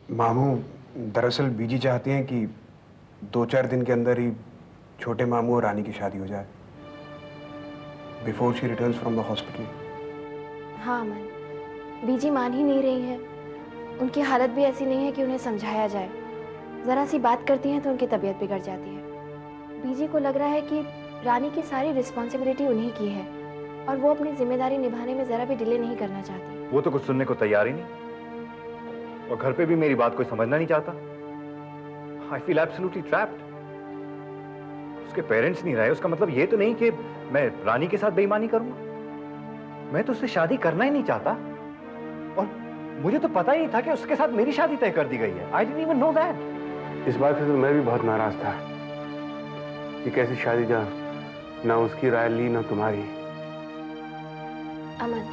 मामू, दरअसल बीजी चाहती हैं कि 2-4 दिन के अंदर ही छोटे मामू और रानी की शादी हो जाए, before she returns from the hospital. हाँ अमन, बीजी मान ही नहीं रही है। उनकी हालत भी ऐसी नहीं है कि उन्हें समझाया जाए। ज़रा सी बात करती हैं तो उनकी तबीयत बिगड़ जाती है। बीजी को लग रहा है कि रानी की सारी रिस्पॉन्सिबिलिटी उन्हीं की है और वो अपनी जिम्मेदारी निभाने में ज़रा भी डिले नहीं करना चाहती। वो तो कुछ सुनने को तैयार ही नहीं, और घर पे भी मेरी बात कोई समझना नहीं चाहता। I feel absolutely trapped. उसके पेरेंट्स नहीं रहे, उसका मतलब ये तो नहीं कि मैं रानी के साथ बेईमानी करूंगा। मैं तो उससे शादी करना ही नहीं चाहता, और मुझे तो पता ही नहीं था कि उसके साथ मेरी शादी तय कर दी गई है। I didn't even know that. इस बात से तो मैं भी बहुत नाराज था कि कैसी शादी जहाँ ना उसकी राय ली ना तुम्हारी। अमन,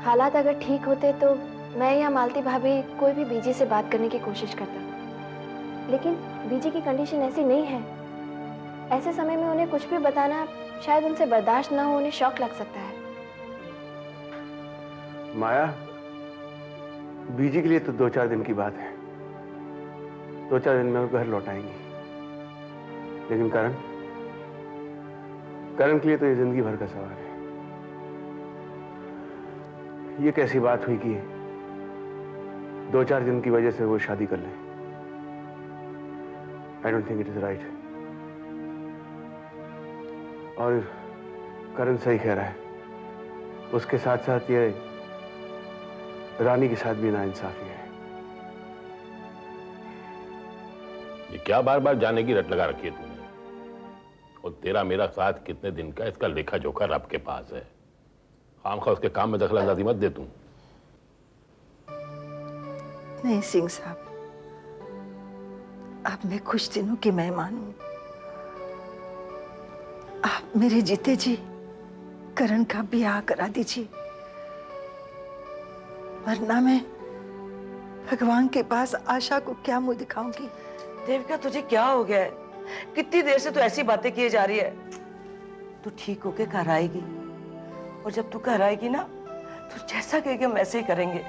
हालात अगर ठीक होते तो मैं या मालती भाभी कोई भी बीजी से बात करने की कोशिश करता, लेकिन बीजी की कंडीशन ऐसी नहीं है। ऐसे समय में उन्हें कुछ भी बताना शायद उनसे बर्दाश्त ना हो, उन्हें शौक लग सकता है। माया, बीजी के लिए तो 2-4 दिन की बात है। 2-4 दिन में वो घर लौट आएंगी, लेकिन करण के लिए तो ये जिंदगी भर का सवाल है। ये कैसी बात हुई कि 2-4 दिन की वजह से वो शादी कर ले? I don't think it is right. और करण सही कह रहा है, उसके साथ साथ ये रानी के साथ भी नाइंसाफी है। ये क्या बार बार जाने की रट लगा रखी है तूने? और तेरा मेरा साथ कितने दिन का, इसका लेखा जोखा रब के पास है। खामखा उसके काम में दखलंदाजी मत दे तू। नहीं सिंह साहब, अब मैं कुछ दिनों की मेहमान हूं। आप मेरे जीते जी करण का ब्याह करा दीजिए, वरना मैं भगवान के पास आशा को क्या मुंह दिखाऊंगी। देविका, तुझे क्या हो गया है? कितनी देर से तू ऐसी बातें किए जा रही है। तू ठीक होके घर आएगी, और जब तू घर आएगी ना, तो जैसा कहेगी हम वैसे ही करेंगे।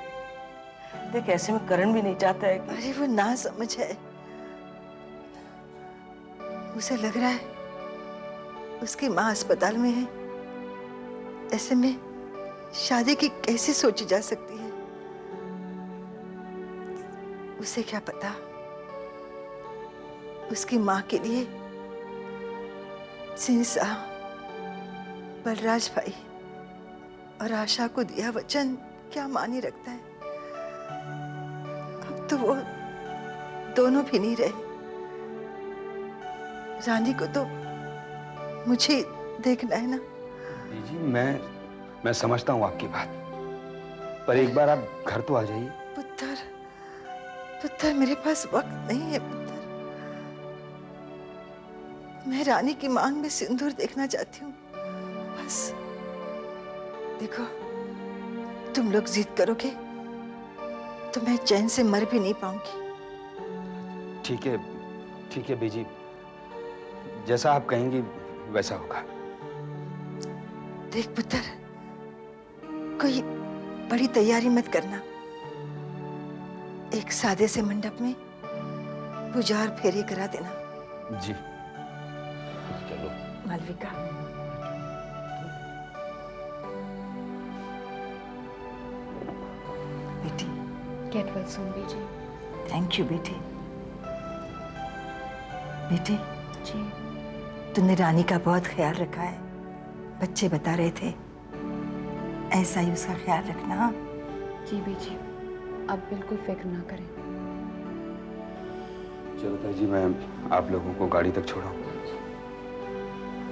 देख, ऐसे में करण भी नहीं चाहता है कि... अरे वो ना समझ है। उसे लग रहा है उसकी माँ अस्पताल में है। ऐसे में शादी की कैसे सोची जा सकती है? उसे क्या पता, उसकी माँ के लिए सिंह साहब, बलराज भाई और आशा को दिया वचन क्या मानी रखता है। अब तो वो दोनों भी नहीं रहे। रानी को तो मुझे देखना है ना। जी, मैं समझता हूँ आपकी बात, पर एक बार आप घर तो आ जाइए। पुत्र, पुत्र, मेरे पास वक्त नहीं है पुत्र। मैं रानी की मांग में सिंदूर देखना चाहती हूँ, बस। देखो, तुम लोग जिद करोगे तो मैं चैन से मर भी नहीं पाऊंगी। ठीक है बीजी, जैसा आप कहेंगी वैसा होगा। देख पुत्र, कोई बड़ी तैयारी मत करना। एक सादे से मंडप में पूजा और फेरे करा देना। जी। चलो मालविका, बेटी। गेट वेल सून बीजी। थैंक यू बेटी। बेटी जी। तूने रानी का बहुत ख्याल रखा है, बच्चे बता रहे थे। ऐसा ही उसका ख्याल रखना। हाँ जी बीजी, अब बिल्कुल फिक्र ना करें। चलो ताई जी, मैं आप लोगों को गाड़ी तक छोड़ाऊं।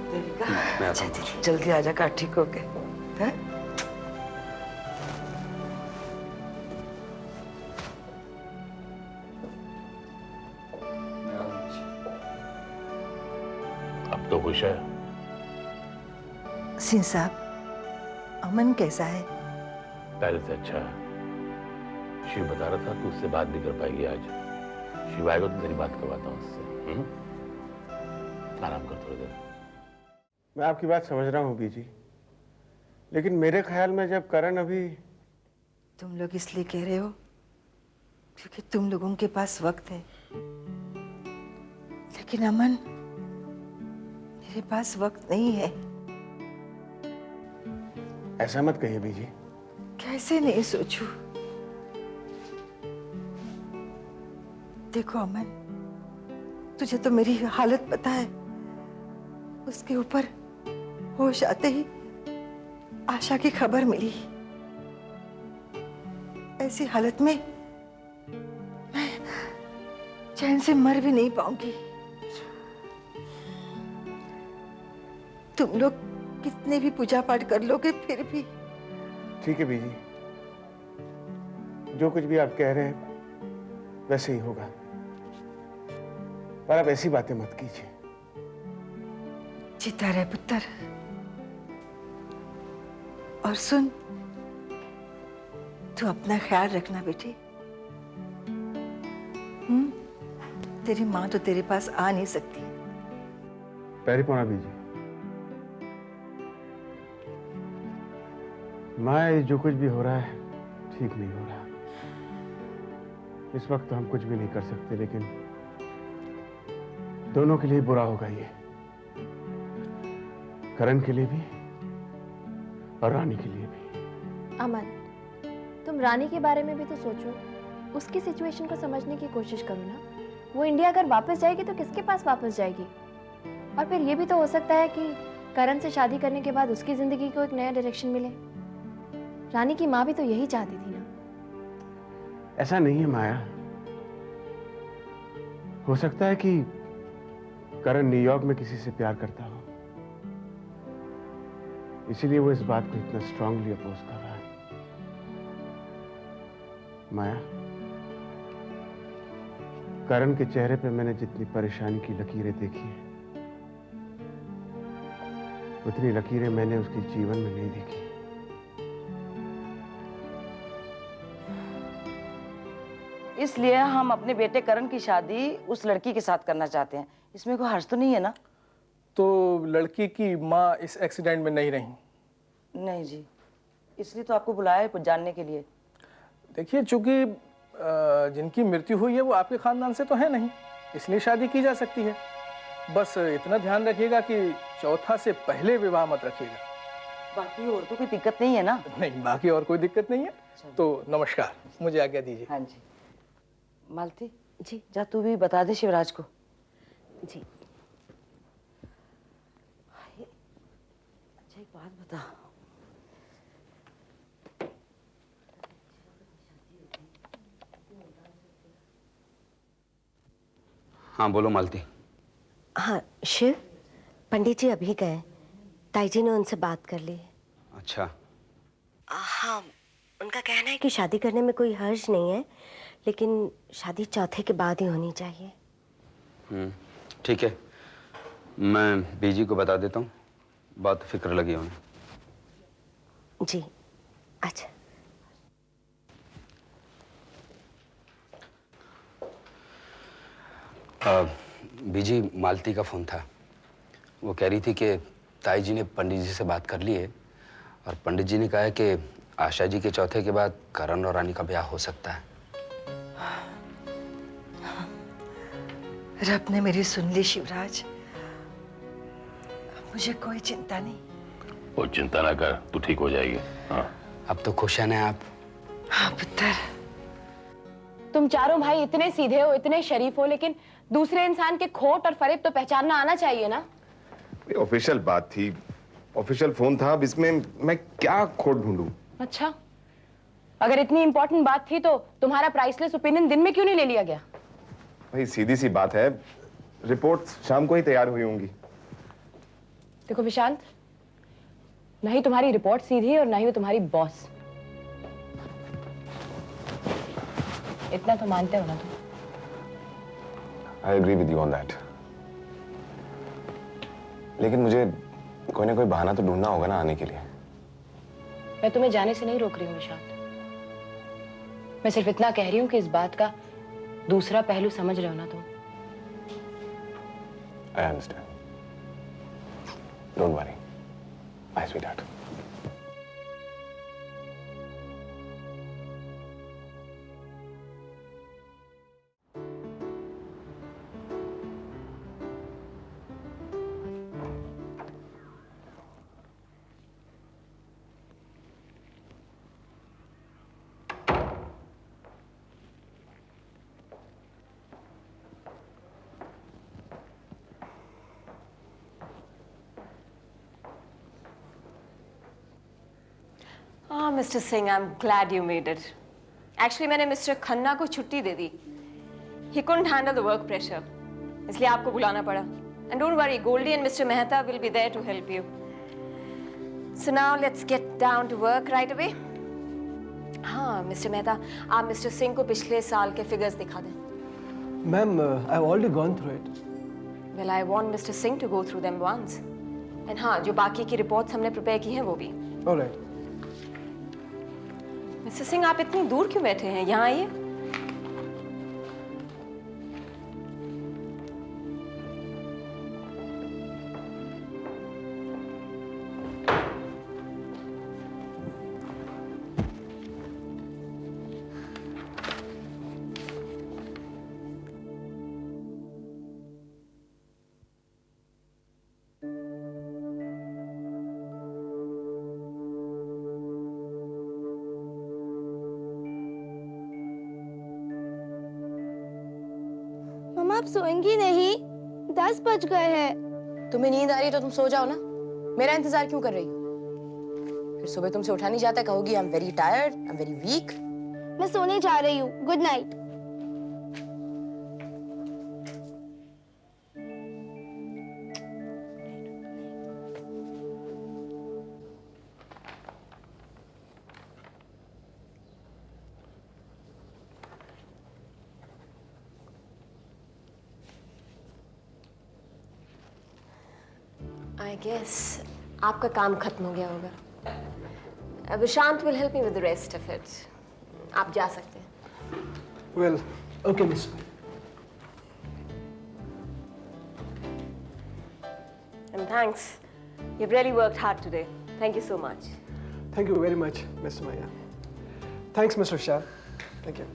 देविका, मैं आता हूं। जल्दी आजा का ठीक होके। हैं? अब तो खुश है। सिंह साहब, अमन कैसा है? पहले से अच्छा है। शिव बता रहा था कि उससे बात भी कर पाएगी आज। शिव आएगा तो तेरी बात करवाता हूँ उससे। आराम कर थोड़ी देर। मैं आपकी बात समझ रहा हूँ बीजी, लेकिन मेरे ख्याल में जब करण अभी... तुम लोग इसलिए कह रहे हो क्योंकि तुम लोगों के पास वक्त है, लेकिन अमन, मेरे पास वक्त नहीं है। ऐसा मत कहिए बीजी। कैसे नहीं सोचूं? देखो अमन, तुझे तो मेरी हालत पता है। उसके ऊपर होश आते ही आशा की खबर मिली। ऐसी हालत में मैं चैन से मर भी नहीं पाऊंगी। तुम लोग कितने भी पूजा पाठ कर लोगे, फिर भी। ठीक है बीजी, जो कुछ भी आप कह रहे हैं वैसे ही होगा, पर आप ऐसी बातें मत कीजिए। जीता रहे पुत्र। और सुन, तू अपना ख्याल रखना बेटी। तेरी माँ तो तेरे पास आ नहीं सकती। पैरी पौना बीजी। माँ, ये जो कुछ भी हो रहा है ठीक नहीं हो रहा। इस वक्त तो हम कुछ भी नहीं कर सकते, लेकिन दोनों के लिए बुरा होगा ये, करण के लिए भी और रानी के लिए भी। अमन, तुम रानी के बारे में भी तो सोचो। उसकी सिचुएशन को समझने की कोशिश करो ना। वो इंडिया अगर वापस जाएगी तो किसके पास वापस जाएगी? और फिर ये भी तो हो सकता है कि करण से शादी करने के बाद उसकी जिंदगी को एक नया डायरेक्शन मिले। रानी की माँ भी तो यही चाहती थी ना। ऐसा नहीं है माया। हो सकता है कि करण न्यूयॉर्क में किसी से प्यार करता हो, इसीलिए वो इस बात को इतना स्ट्रांगली अपोज कर रहा है। माया, करण के चेहरे पे मैंने जितनी परेशानी की लकीरें देखी हैं, उतनी लकीरें मैंने उसके जीवन में नहीं देखी। इसलिए हम अपने बेटे करण की शादी उस लड़की के साथ करना चाहते हैं। इसमें कोई हर्ज तो नहीं है ना? तो लड़की की माँ इस एक्सीडेंट में नहीं रही? नहीं जी, इसलिए तो आपको बुलाया है कुछ जानने के लिए। देखिए, चूंकि जिनकी मृत्यु हुई है वो आपके खानदान से तो है नहीं, इसलिए शादी की जा सकती है। बस इतना ध्यान रखिएगा कि चौथा से पहले विवाह मत रखिएगा। बाकी और तो कोई दिक्कत नहीं है ना? नहीं, बाकी और कोई दिक्कत नहीं है। तो नमस्कार, मुझे आज्ञा दीजिए। हाँ जी। मालती जी, जा तू भी बता दे शिवराज को। जी। अच्छा, एक बात बता, हाँ बोलो मालती। हाँ शिव, पंडित जी अभी गए। ताई जी ने उनसे बात कर ली। अच्छा। हाँ, उनका कहना है कि शादी करने में कोई हर्ज नहीं है, लेकिन शादी चौथे के बाद ही होनी चाहिए। ठीक है, मैं बीजी को बता देता हूँ। बात फिक्र लगी उन्हें। जी अच्छा। बीजी, मालती का फोन था। वो कह रही थी कि ताई जी ने पंडित जी से बात कर ली है और पंडित जी ने कहा है कि आशा जी के चौथे के बाद करण और रानी का ब्याह हो सकता है। रब ने मेरी सुन ली शिवराज। मुझे कोई चिंता नहीं। वो चिंता ना कर, तू ठीक हो जाएगी। हाँ, अब तो खुश हैं आप? हाँ पुत्र। तुम चारों भाई इतने सीधे हो, इतने शरीफ हो, लेकिन दूसरे इंसान के खोट और फरेब तो पहचानना आना चाहिए ना। ऑफिशियल बात थी, ऑफिशियल फोन था, अब इसमें मैं क्या खोट ढूंढूं? अच्छा, अगर इतनी इंपॉर्टेंट बात थी तो तुम्हारा प्राइसलेस ओपिनियन दिन में क्यों नहीं ले लिया गया? भाई सीधी सी बात है, रिपोर्ट शाम को ही तैयार हुई होंगी। देखो विशांत, ना ही तुम्हारी रिपोर्ट सीधी है और ना ही वो तुम्हारी बॉस। इतना तो मानते हो ना तुम? I agree with you on that, लेकिन मुझे कोई ना कोई बहाना तो ढूंढना होगा ना आने के लिए। मैं तुम्हें जाने से नहीं रोक रही हूँ विशांत। मैं सिर्फ इतना कह रही हूँ कि इस बात का दूसरा पहलू समझ रहे हो ना तुम? I understand, don't worry my sweetheart. Mister Singh, I am glad you made it. Actually मैंने मिस्टर खन्ना को छुट्टी दे दी। He couldn't handle the work pressure, इसलिए आपको बुलाना पड़ा। And don't worry, Goldie and mister Mehta will be there to help you. So now let's get down to work right away. हाँ मिस्टर मेहता, आप मिस्टर सिंह को पिछले साल के फिगर्स दिखा दें। Ma'am, I have already gone through it. Well, I want mister Singh to go through them once. And हाँ, जो बाकी की रिपोर्ट्स हमने प्रिपेयर की हैं वो भी। ऑलराइट। मिस्टर सिंह, आप इतनी दूर क्यों बैठे हैं? यहाँ आइए। मम्मा, आप सोएंगी नहीं? 10 बज गए हैं। तुम्हें नींद आ रही है तो तुम सो जाओ ना, मेरा इंतजार क्यों कर रही हो? फिर सुबह तुमसे उठा नहीं जाता, कहोगी I am very tired, I am very weak. मैं सोने जा रही हूँ। Good night. आई गेस आपका काम खत्म हो गया होगा। Vishant will help me with the rest of it. आप जा सकते हैं। Well, okay miss. And thanks, you've really worked hard today. Thank you so much. Thank you very much, Miss Maya. Thanks, Mr. Shah. Thank you.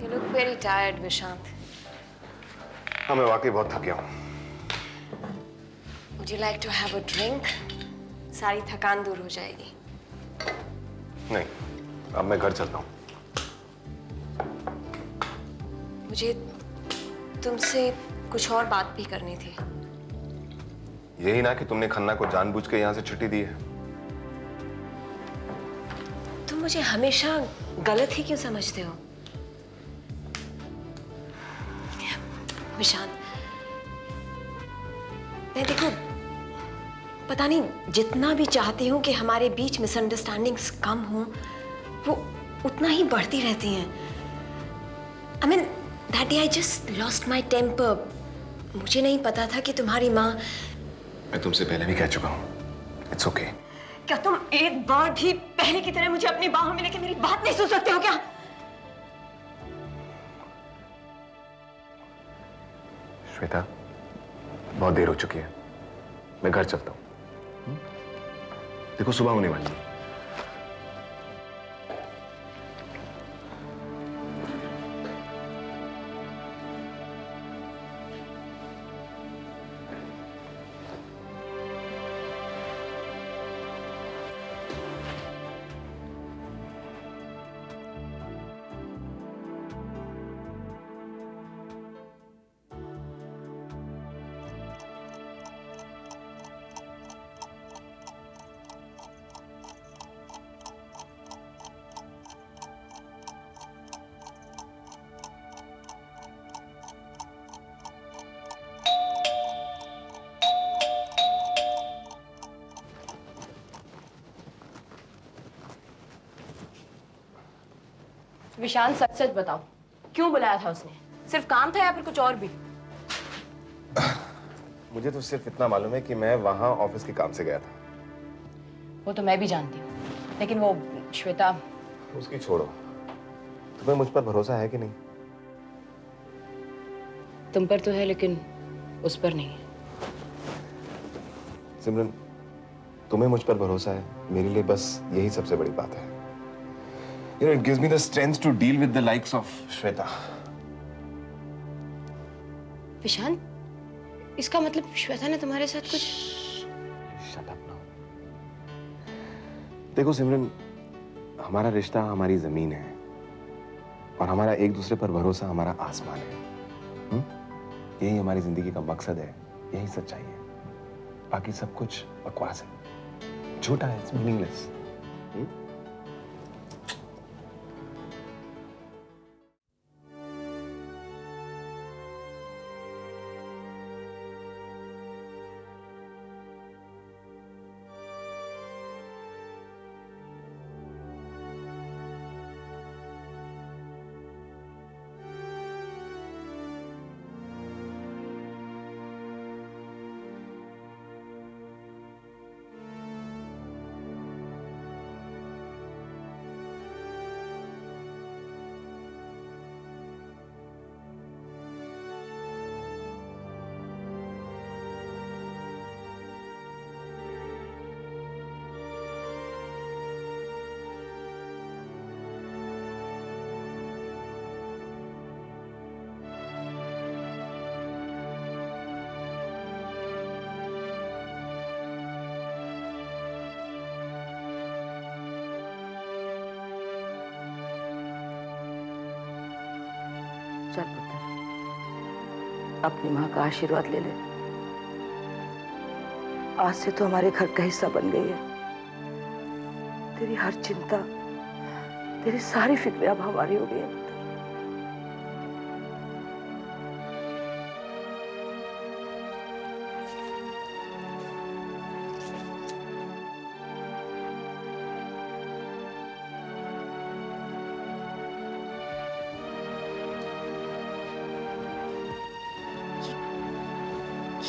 You look very tired, Vishant. हाँ, मैं वाकई बहुत थक गया हूँ। Would you like to have a drink? सारी थकान दूर हो जाएगी। नहीं, अब मैं घर चलता हूँ। मुझे तुमसे कुछ और बात भी करनी थी। यही ना कि तुमने खन्ना को जानबूझ के यहाँ से छुट्टी दी है। तुम मुझे हमेशा गलत ही क्यों समझते हो? विशांत, मैं देखो, पता नहीं, जितना भी चाहती हूँ कि हमारे बीच मिसअंडरस्टैंडिंग्स कम हो, वो उतना ही बढ़ती रहती हैं। I mean, that day I just lost my temper. मुझे नहीं पता था कि तुम्हारी माँ। मैं तुमसे पहले भी कह चुका हूँ। It's okay. क्या तुम एक बार भी पहले की तरह मुझे अपनी बाहों में लेके मेरी बात नहीं सुन सकते हो क्या? श्वेता, बहुत देर हो चुकी है। मैं घर चलता हूँ। देखो, सुबह होने वाली है। विशांत, सच सच बताओ, क्यों बुलाया था उसने? सिर्फ काम था या फिर कुछ और भी? मुझे तो सिर्फ इतना मालूम है कि मैं वहां ऑफिस के काम से गया था। वो तो मैं भी जानती हूँ, लेकिन वो श्वेता। उसकी छोड़ो, तुम्हें मुझ पर भरोसा है कि नहीं? तुम पर तो है, लेकिन उस पर नहीं है। सिमरन, तुम्हें मुझ पर भरोसा है, मेरे लिए बस यही सबसे बड़ी बात है। You know, it gives me the strength to deal with the likes of Shweta. विशाल, इसका मतलब श्वेता ने तुम्हारे साथ कुछ? Shut up now. देखो सिमरन, हमारा रिश्ता हमारी जमीन है और हमारा एक दूसरे पर भरोसा हमारा आसमान है। यही हमारी जिंदगी का मकसद है, यही सच्चाई है। बाकी सब कुछ बकवास है, झूठा है, इट्स मीनिंगलेस। चल पुत्र, अपनी माँ का आशीर्वाद ले ले। आज से तो हमारे घर का हिस्सा बन गई है। तेरी हर चिंता, तेरी सारी फिक्रें अब हमारी हो गई है।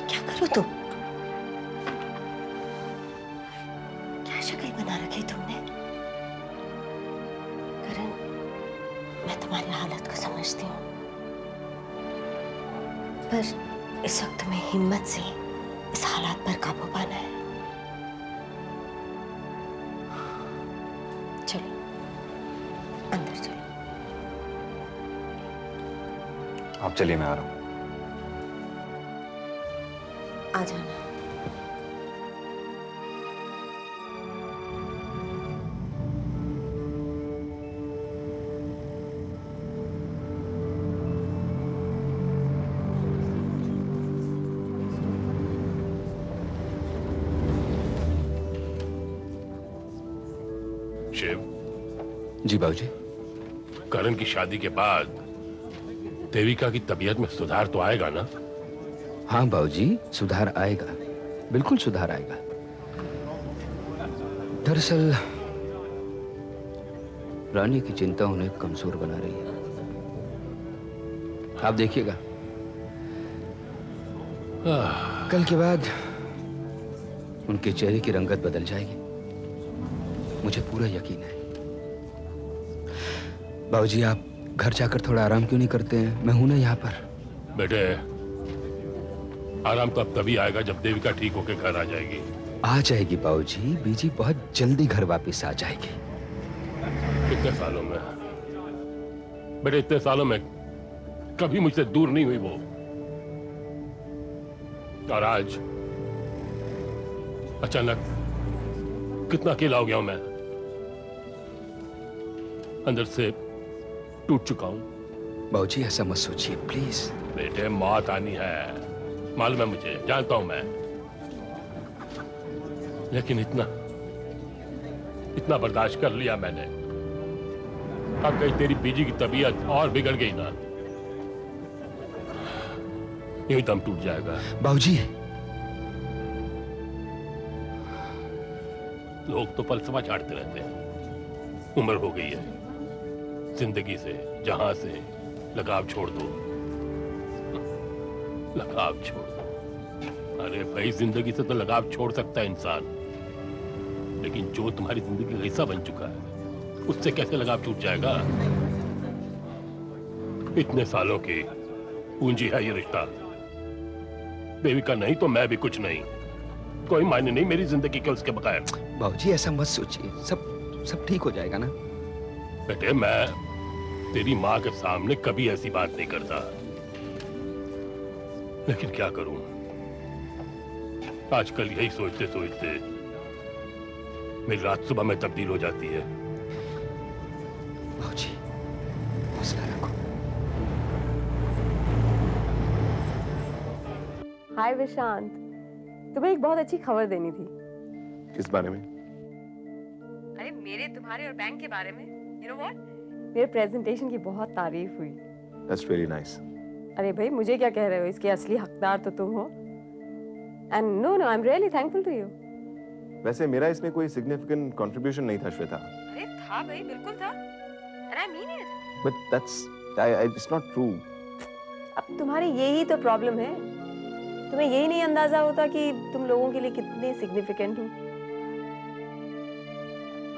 क्या करो तुम? क्या शक्ल बना रखी तुमने? करण, मैं तुम्हारी हालत को समझती हूँ, पर इस वक्त तुम्हें हिम्मत से इस हालात पर काबू पाना है। चलो अंदर चलो। आप चलिए, मैं आ रहा हूँ। आ जाना। शिव। जी बाबूजी। करण की शादी के बाद देविका की तबीयत में सुधार तो आएगा ना? हाँ बाबूजी, सुधार आएगा, बिल्कुल सुधार आएगा। दरअसल रानी की चिंता उन्हें कमजोर बना रही है। आप देखिएगा, कल के बाद उनके चेहरे की रंगत बदल जाएगी, मुझे पूरा यकीन है। बाबूजी, आप घर जाकर थोड़ा आराम क्यों नहीं करते हैं? मैं हूं ना यहाँ पर। बेटे, आराम तो अब तभी आएगा जब देविका ठीक होकर घर आ जाएगी। आ जाएगी बाबूजी, बीजी बहुत जल्दी घर वापस आ जाएगी। कितने सालों में बेटे, इतने सालों में कभी मुझसे दूर नहीं हुई वो, और आज अचानक कितना अकेला हो गया हूं मैं। अंदर से टूट चुका हूं। बाबूजी ऐसा मत सोचिए प्लीज। बेटे, मौत आनी है, मालूम है मुझे, जानता हूं मैं, लेकिन इतना बर्दाश्त कर लिया मैंने। अब कहीं तेरी बीजी की तबीयत और बिगड़ गई ना, यूं ही दम टूट जाएगा। बाबूजी, लोग तो फलसफा झाड़ते रहते हैं। उम्र हो गई है, जिंदगी से, जहां से लगाव छोड़ दो, लगाव छोड़ दो। अरे भाई, जिंदगी से तो लगाव छोड़ सकता है इंसान, लेकिन जो तुम्हारी जिंदगी का हिस्सा बन चुका है उससे कैसे लगाव छूट जाएगा? इतने सालों की पूंजी है ये रिश्ता। देविका नहीं तो मैं भी कुछ नहीं। कोई मायने नहीं मेरी जिंदगी के उसके बगैर। बाबूजी ऐसा मत सोचिए, सब ठीक हो जाएगा ना। बेटे, मैं तेरी माँ के सामने कभी ऐसी बात नहीं करता, लेकिन क्या करूं, आजकल यही सोचते सोचते मेरी रात सुबह में तब्दील हो जाती है। बाबूजी हौसला रखो। हाय विशांत, तुम्हें एक बहुत अच्छी खबर देनी थी। किस बारे में? अरे मेरे, तुम्हारे और बैंक के बारे में। यू नो व्हाट, मेरे प्रेजेंटेशन की बहुत तारीफ हुई। That's really nice. अरे भाई, मुझे क्या कह रहे हो, इसके असली हकदार तो तुम हो। And no no, I am really thankful to you. वैसे मेरा इसमें कोई सिग्निफिकेंट कंट्रीब्यूशन नहीं था श्वेता। अरे था भाई, बिल्कुल था, and I mean it. But that's it's not true. अब तुम्हारी यही तो प्रॉब्लम है, तुम्हें यही नहीं अंदाजा होता कि तुम लोगों के लिए कितने सिग्निफिकेंट हो।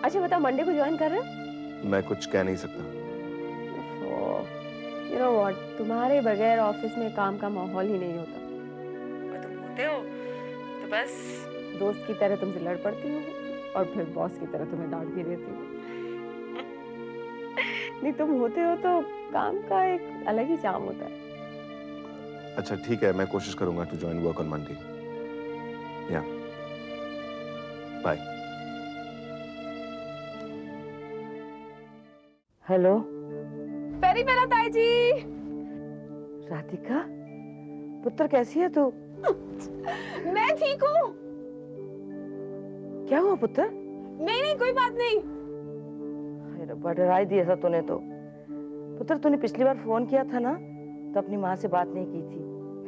अच्छा बताओ, मंडे को ज्वाइन कर रहे हो? मैं कुछ कह नहीं सकता। यू नो व्हाट, तुम्हारे बगैर ऑफिस में काम का माहौल ही नहीं होता। और तुम होते हो तो बस दोस्त की तरह तुमसे लड़ पड़ती हूँ, और फिर बॉस की तरह तुम्हें डांट भी देती हूँ। नहीं, तुम होते हो तो काम का एक अलग ही चार्म होता है। अच्छा ठीक है, मैं कोशिश करूंगा to join work on Monday. या बाय। हेलो पेरी मेरा ताई जी। राधिका, पुत्र कैसी है तू? मैं ठीक हूँ। क्या हुआ पुत्र? नहीं नहीं, कोई बात नहीं। अरे रब्बा, डरा ही दिया था तूने तो। पुत्र, तूने पिछली बार फोन किया था ना, तो अपनी माँ से बात नहीं की थी,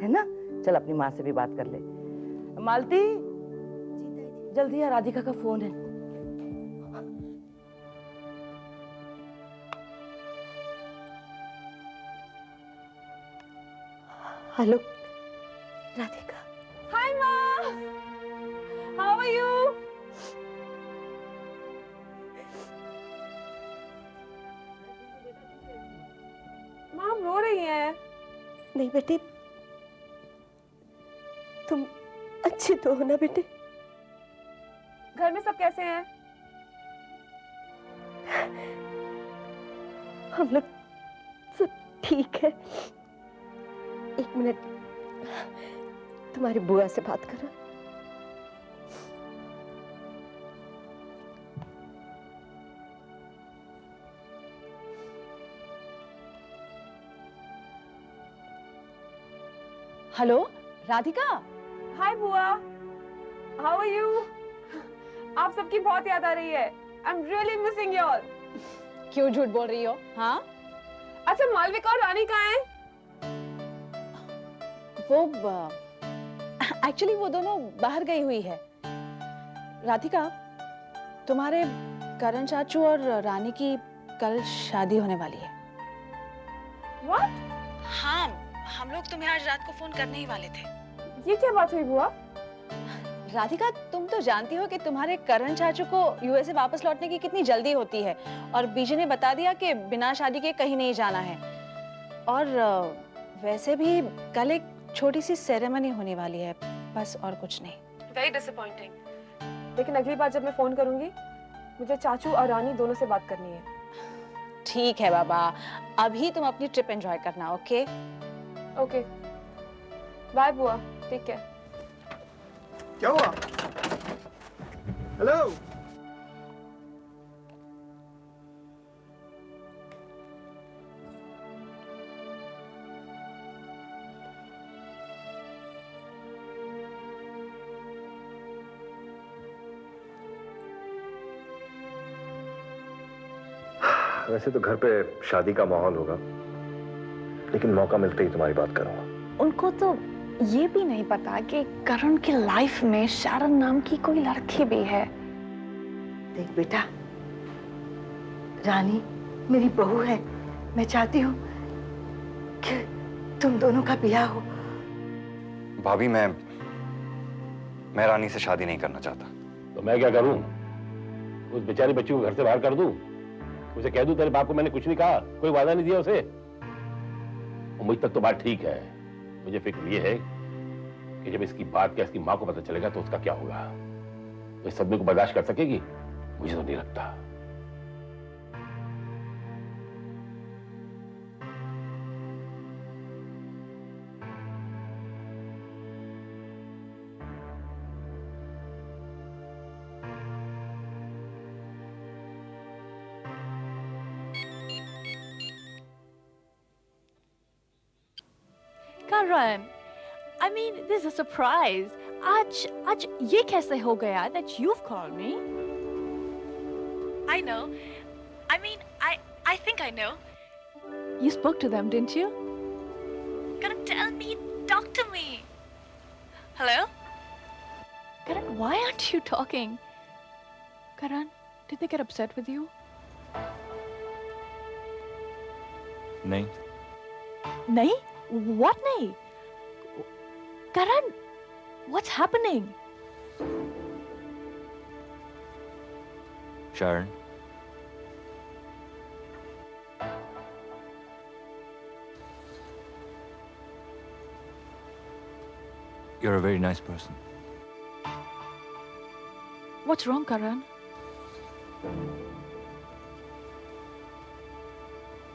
है ना? चल अपनी माँ से भी बात कर ले। मालती, जल्दी आ, राधिका का फोन है। हेलो राधिका। हाय माँ, हाउ आर यू? माँ आप रो रही हैं। नहीं बेटे, तुम अच्छे तो हो ना बेटे? घर में सब कैसे हैं? हम लोग सब ठीक है। एक मिनट, तुम्हारी बुआ से बात करो। हेलो राधिका। हाय बुआ, हाउ आर यू? आप सबकी बहुत याद आ रही है। आई am really missing you all. क्यों झूठ बोल रही हो? हाँ, अच्छा मालविका और रानी कहाँ हैं? वो एक्चुअली वो दोनों बाहर गई हुई है। राधिका, तुम्हारे करण चाचू और रानी की कल शादी होने वाली है। What? हाँ, हम लोग तुम्हें आज रात को फोन करने ही वाले थे। ये क्या बात हुई बुआ? राधिका, तुम तो जानती हो कि तुम्हारे करण चाचू को यूएसए वापस लौटने की कितनी जल्दी होती है, और बीजी ने बता दिया कि बिना शादी के कहीं नहीं जाना है। और वैसे भी कल एक छोटी सी सेरेमनी होने वाली है, बस और कुछ नहीं। Very disappointing. लेकिन अगली बार जब मैं फोन करूंगी, मुझे चाचू और रानी दोनों से बात करनी है। ठीक है बाबा, अभी तुम अपनी ट्रिप एंजॉय करना। ओके ओके, बाय बुआ, टेक केयर। क्या हुआ? हेलो। वैसे तो घर पे शादी का माहौल होगा, लेकिन मौका मिलते ही तुम्हारी बात करूंगा। उनको तो ये भी नहीं पता कि करण की लाइफ में शारन नाम की कोई लड़की भी है। देख बेटा, रानी मेरी बहू है। मैं चाहती हूँ कि तुम दोनों का ब्याह हो। भाभी, मैं मैं रानी से शादी नहीं करना चाहता। तो मैं क्या करूं? उस बेचारी बच्ची को घर से बाहर कर दूं? उसे कह दूं तेरे बाप को मैंने कुछ नहीं कहा, कोई वादा नहीं दिया उसे? और मुझ तक तो बात ठीक है, मुझे फिक्र ये है कि जब इसकी बात का इसकी मां को पता चलेगा तो उसका क्या होगा। तो इस सदमे को बर्दाश्त कर सकेगी? मुझे तो नहीं लगता। Karan, I mean, this is a surprise. आज ये कैसे हो गया that you've called me? I know. I mean, I think I know. You spoke to them, didn't you? Karan, tell me, talk to me. Hello? Karan, why aren't you talking? Karan, did they get upset with you? नहीं। नहीं? What नहीं? Karan, what's happening? Sharon, you're a very nice person. What's wrong, Karan?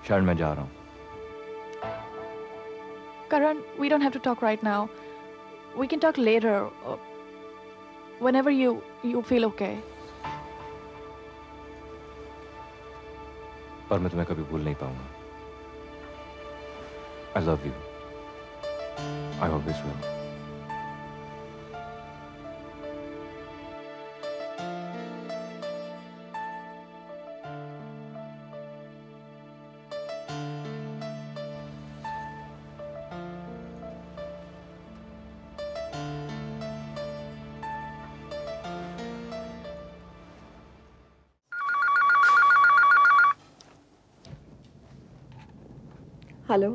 Sharon, मैं जा रहा हूँ। Karan, we don't have to talk right now. We can talk later, whenever you feel okay. पर मैं तुम्हें कभी भूल नहीं पाऊंगा। I love you. I always will. Hello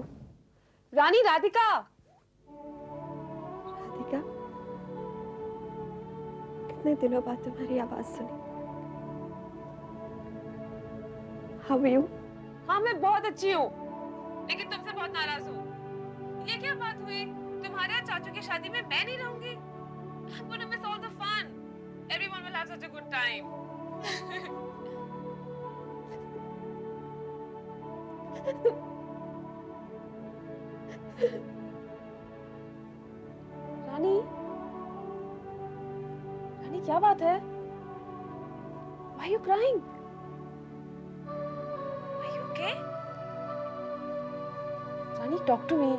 Rani, Radhika. Radhika, कितने दिनों बाद तुम्हारी आवाज सुनी। How are you? हाँ, मैं बहुत अच्छी हूँ, लेकिन तुमसे बहुत नाराज हूँ। ये क्या बात हुई? तुम्हारे और चाचू की शादी में मैं नहीं रहूंगी? I'm gonna miss all the fun. Everyone will have such a good time. रानी, रानी क्या बात है? Why are you crying? Are you okay? Rani, talk to me.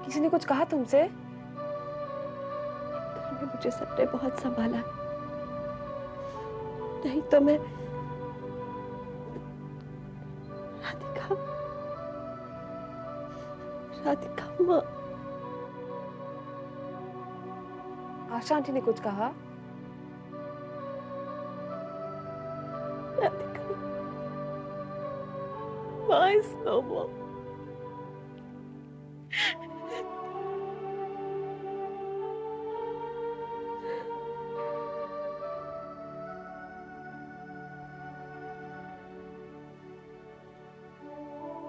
किसी ने कुछ कहा तुमसे? घर में मुझे सबने बहुत संभाला, नहीं तो मैं राधिका माँ। आशा आंटी ने कुछ कहा? राधिका माँ is no more.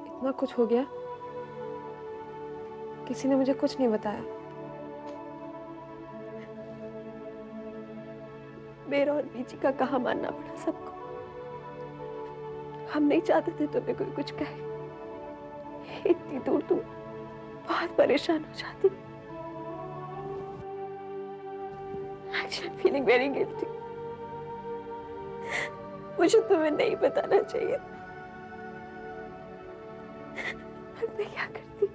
इतना कुछ हो गया, किसी ने मुझे कुछ नहीं बताया। मेरा और बीजी का कहा मानना पड़ा सबको। हम नहीं चाहते थे तुम्हें कोई कुछ कहे। इतनी दूर तुम बहुत परेशान हो जाती। Actually, I'm feeling very guilty. मुझे तुम्हें नहीं बताना चाहिए, पर मैं क्या करती।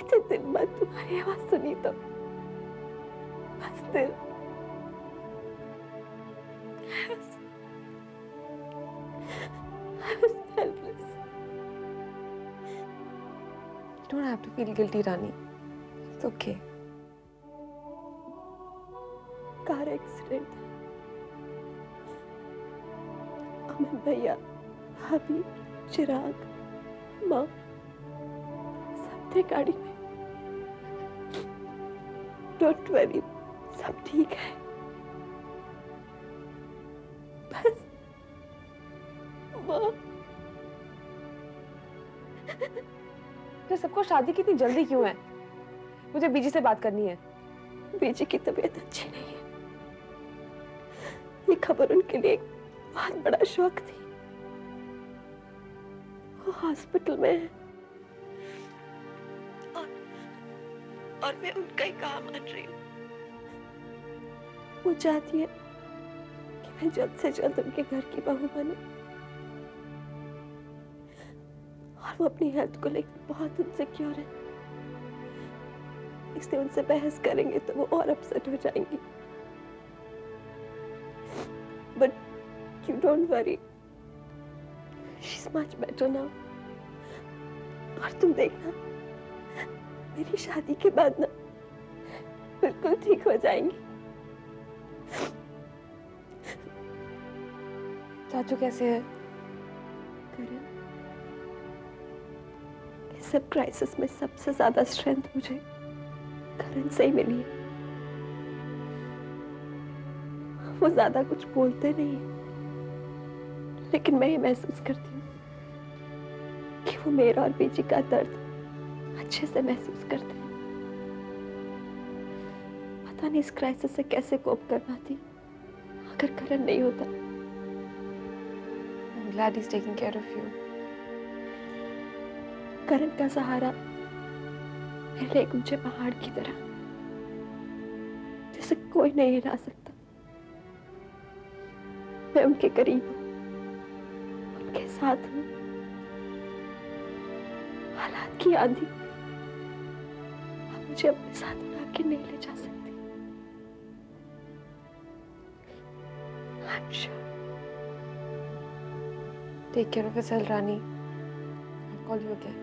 इतने दिन बाद तुम्हारी आवाज सुनी तो बस दिल I was helpless. You don't have to feel guilty, Rani. It's okay. Car accident था। अमन भैया, भाभी, चिराग, माँ सब थे गाड़ी में। डोंट वरी, सब ठीक है। बस माँ। फिर सबको शादी की इतनी जल्दी क्यों है? मुझे बीजी से बात करनी है। बीजी की तबीयत अच्छी नहीं है। ये खबर उनके लिए एक बहुत बड़ा शौक थी। वो हॉस्पिटल में है और मैं उनका ही काम मान रही हूँ। वो चाहती है कि मैं जल्द से जल्द उनके घर की बहू बनूं और वो अपनी हेल्थ को लेकर बहुत इनसिक्योर है, इसलिए उनसे बहस करेंगे तो वो और अपसेट हो जाएंगी। But you don't worry, she is much better now. और तुम देखना, मेरी शादी के बाद ना बिल्कुल ठीक हो जाएंगी। चाचू कैसे है? करण, इस सब क्राइसिस में सबसे ज्यादा स्ट्रेंथ मुझे करण से ही मिली है। वो ज्यादा कुछ बोलते नहीं, लेकिन मैं ये महसूस करती हूँ कि वो मेरा और बीजी का दर्द अच्छे से महसूस करते हैं। पता नहीं इस क्राइसिस से कैसे कोप कर पाती अगर करण नहीं होता। I'm glad he's taking care of you. करण का सहारा मेरे लिए एक ऊंचे पहाड़ की तरह, जिसे कोई नहीं हिला सकता। मैं उनके करीब हूँ, उनके साथ हूँ। हालात की आंधी अब मुझे अपने साथ उड़ा के नहीं ले जा सकती। I'm sure. Take care of yourself, Rani. I'll call you again.